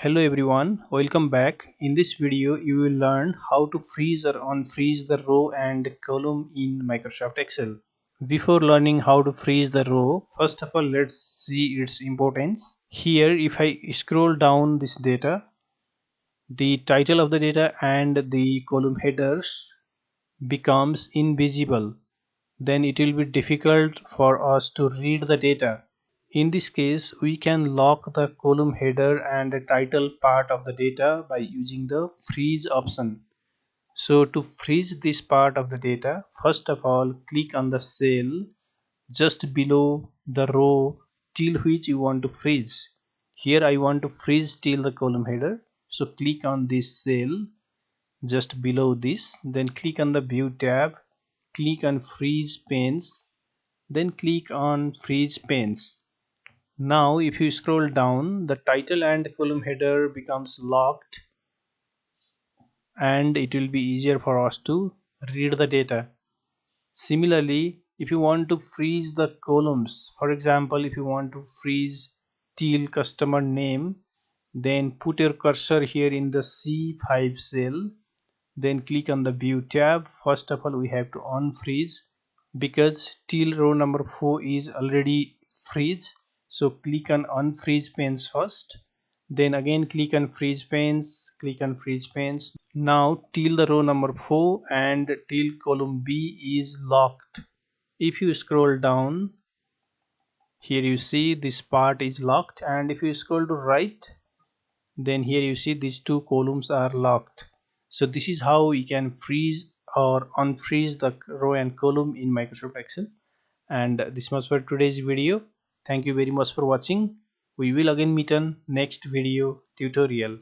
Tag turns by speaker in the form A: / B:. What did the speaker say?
A: Hello everyone, welcome back. In this video you will learn how to freeze or unfreeze the row and column in Microsoft Excel. Before learning how to freeze the row, first of all let's see its importance. Here if I scroll down this data, the title of the data and the column headers becomes invisible. Then it will be difficult for us to read the data. In this case, we can lock the column header and the title part of the data by using the freeze option. So to freeze this part of the data, first of all, click on the cell just below the row till which you want to freeze. Here I want to freeze till the column header. So click on this cell just below this, then click on the view tab, click on freeze panes, then click on freeze panes. Now if you scroll down, the title and column header becomes locked and it will be easier for us to read the data. Similarly, if you want to freeze the columns, for example, if you want to freeze till customer name, then put your cursor here in the C5 cell, then click on the view tab. First of all, we have to unfreeze because till row number 4 is already freeze. So click on unfreeze panes first, then again click on freeze panes, click on freeze panes. Now till the row number 4 and till column B is locked. If you scroll down, here you see this part is locked, and if you scroll to right, then here you see these two columns are locked. So this is how we can freeze or unfreeze the row and column in Microsoft Excel. And this was for today's video. Thank you very much for watching. We will again meet on next video tutorial.